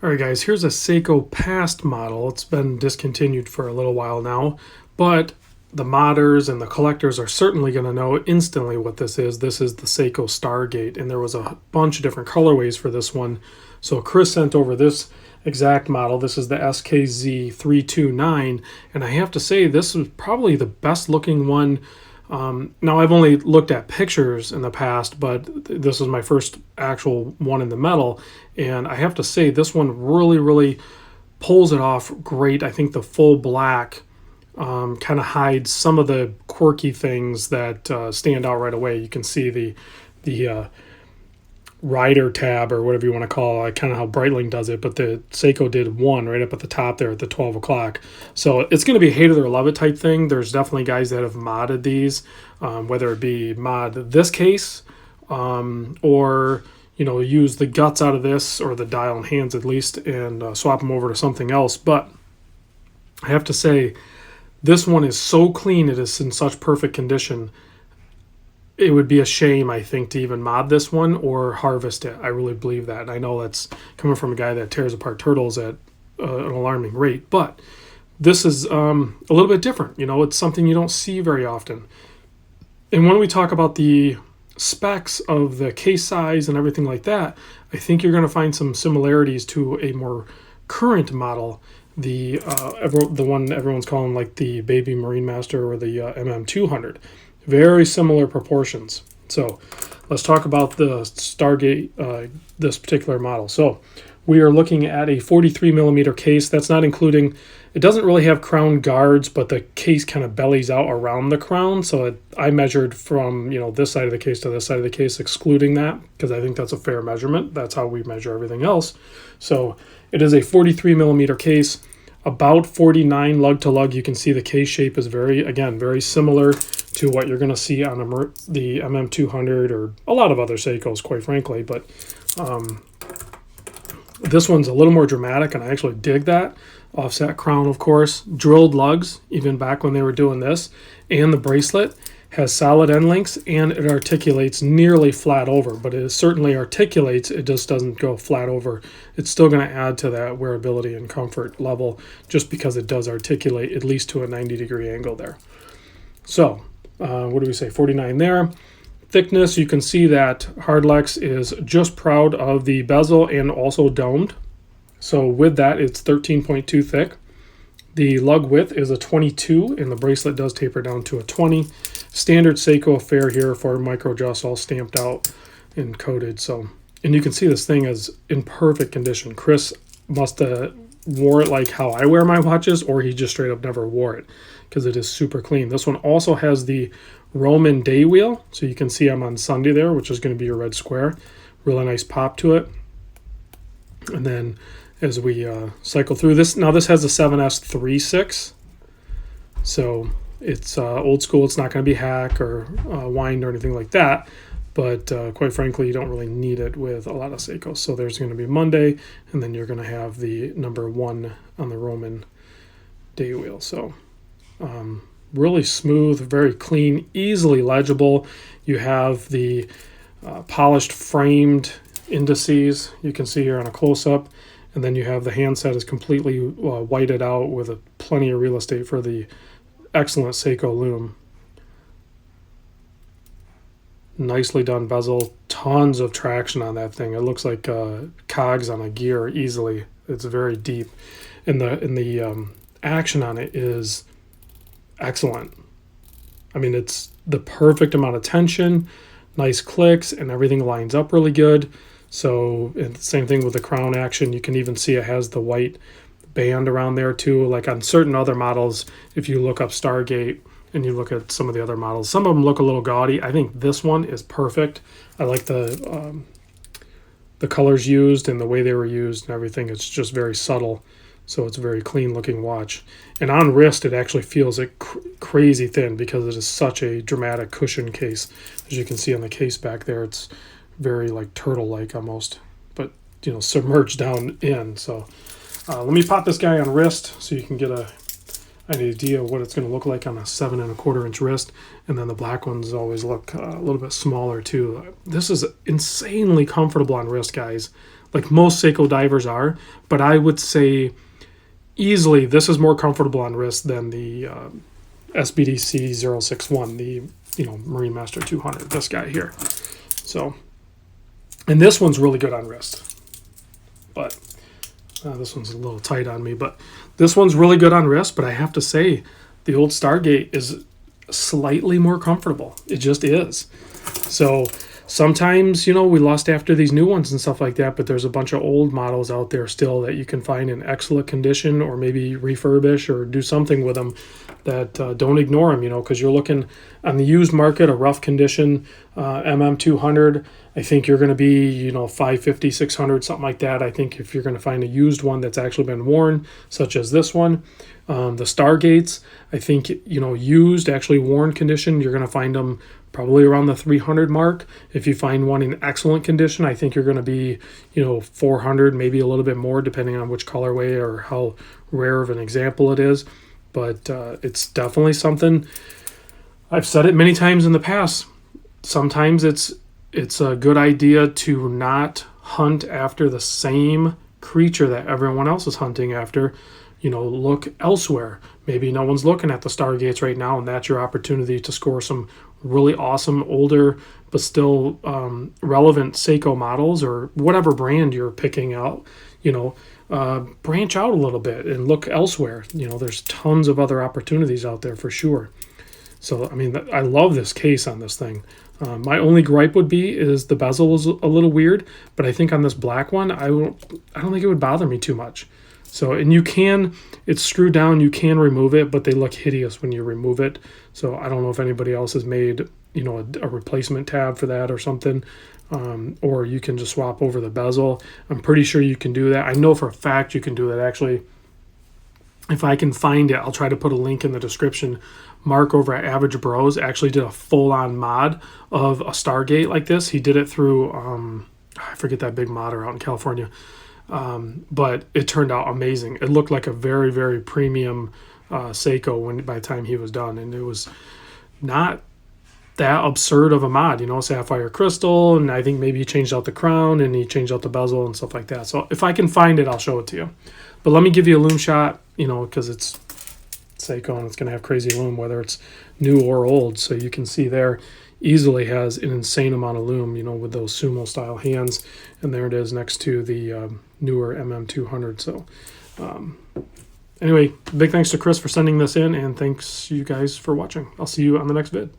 All right, guys, here's a Seiko past model. It's been discontinued for a little while now, but the modders and the collectors are certainly going to know instantly what this is. This is the Seiko Stargate, and there was a bunch of different colorways for this one. So Chris sent over this exact model. This is the skz329, and I have to say this is probably the best looking one. Now, I've only looked at pictures in the past, but this is my first actual one in the metal, and I have to say this one really pulls it off great. I think the full black kind of hides some of the quirky things that stand out right away. You can see the rider tab, or whatever you want to call it, kind of how Breitling does it, but the Seiko did one right up at the top there at the 12 o'clock. So it's going to be hate it or love it type thing. There's definitely guys that have modded these, whether it be mod this case or use the guts out of this, or the dial and hands at least, and swap them over to something else. But I have to say, this one is so clean, it is in such perfect condition. It would be a shame, I think, to even mod this one or harvest it. I really believe that. And I know that's coming from a guy that tears apart turtles at an alarming rate. But this is a little bit different. It's something you don't see very often. And when we talk about the specs of the case size and everything like that, I think you're going to find some similarities to a more current model, the one everyone's calling like the Baby Marine Master or the MM200. Very similar proportions. So let's talk about the Stargate, this particular model. So we are looking at a 43 millimeter case. That's not including, it doesn't really have crown guards, but the case kind of bellies out around the crown. So I measured from this side of the case to this side of the case, excluding that, because I think that's a fair measurement. That's how we measure everything else. So it is a 43 millimeter case, about 49 lug to lug. You can see the case shape is very similar to what you're going to see on the MM200 or a lot of other Seikos, quite frankly. But this one's a little more dramatic, and I actually dig that. Offset crown, of course, drilled lugs, even back when they were doing this, and the bracelet has solid end links, and it articulates nearly flat over, but it certainly articulates. It just doesn't go flat over. It's still going to add to that wearability and comfort level just because it does articulate at least to a 90-degree angle there. So what do we say, 49 there. Thickness, you can see that Hardlex is just proud of the bezel and also domed. So with that, it's 13.2 thick. The lug width is a 22, and the bracelet does taper down to a 20. Standard Seiko affair here for micro adjust, all stamped out and coated. So, and you can see this thing is in perfect condition. Chris must have wore it like how I wear my watches, or he just straight up never wore it, because it is super clean. This one also has the Roman day wheel, so you can see I'm on Sunday there, which is going to be your red square. Really nice pop to it. And then as we cycle through this, now this has a 7S36, so it's old school. It's not going to be hack or wind or anything like that, but quite frankly, you don't really need it with a lot of Seikos. So there's going to be Monday, and then you're going to have the number 1 on the Roman day wheel. So really smooth, very clean, easily legible. You have the polished framed indices you can see here on a close-up, and then you have the handset is completely whited out with plenty of real estate for the excellent Seiko loom. Nicely done bezel, tons of traction on that thing. It looks like cogs on a gear easily. It's very deep, and the action on it is excellent. I mean, it's the perfect amount of tension, nice clicks, and everything lines up really good. So, and same thing with the crown action. You can even see it has the white band around there too. Like on certain other models, if you look up Stargate and you look at some of the other models, some of them look a little gaudy. I think this one is perfect. I like the colors used and the way they were used and everything. It's just very subtle, so it's a very clean looking watch. And on wrist, it actually feels crazy thin because it is such a dramatic cushion case. As you can see on the case back there, it's very like turtle-like almost, but submerged down in. So let me pop this guy on wrist so you can get an idea of what it's going to look like on a 7¼ inch wrist. And then the black ones always look a little bit smaller too. This is insanely comfortable on wrist, guys. like most Seiko divers are, but I would say easily this is more comfortable on wrist than the SBDC 061, the Marine Master 200, this guy here. So, and this one's really good on wrist, but this one's a little tight on me, but this one's really good on wrist. But I have to say, the old Stargate is slightly more comfortable. It just is. So sometimes, we lust after these new ones and stuff like that, but there's a bunch of old models out there still that you can find in excellent condition, or maybe refurbish or do something with them. That don't ignore them, because you're looking on the used market, a rough condition MM200. I think you're going to be, 550, 600, something like that. I think if you're going to find a used one that's actually been worn, such as this one, the Stargates, I think, used, actually worn condition, you're going to find them probably around the 300 mark. If you find one in excellent condition, I think you're going to be, 400, maybe a little bit more, depending on which colorway or how rare of an example it is. But it's definitely something, I've said it many times in the past. Sometimes it's a good idea to not hunt after the same creature that everyone else is hunting after. Look elsewhere. Maybe no one's looking at the Stargates right now, and that's your opportunity to score some really awesome, older, but still relevant Seiko models, or whatever brand you're picking out. Branch out a little bit and look elsewhere. There's tons of other opportunities out there for sure. So, I love this case on this thing. My only gripe would be is the bezel is a little weird, but I think on this black one, I don't think it would bother me too much. So, and it's screwed down, you can remove it, but they look hideous when you remove it. So I don't know if anybody else has made, a replacement tab for that or something. Or you can just swap over the bezel. I'm pretty sure you can do that. I know for a fact you can do that. Actually, if I can find it, I'll try to put a link in the description. Mark over at Average Bros actually did a full-on mod of a Stargate like this. He did it through, I forget that big modder out in California. But it turned out amazing. It looked like a very, very premium Seiko by the time he was done. And it was not that absurd of a mod, sapphire crystal, and I think maybe he changed out the crown and he changed out the bezel and stuff like that. So if I can find it, I'll show it to you. But let me give you a lume shot, because it's Seiko and it's going to have crazy lume, whether it's new or old. So you can see there easily has an insane amount of lume, with those sumo style hands. And there it is next to the newer MM200. So anyway, big thanks to Chris for sending this in, and thanks you guys for watching. I'll see you on the next vid.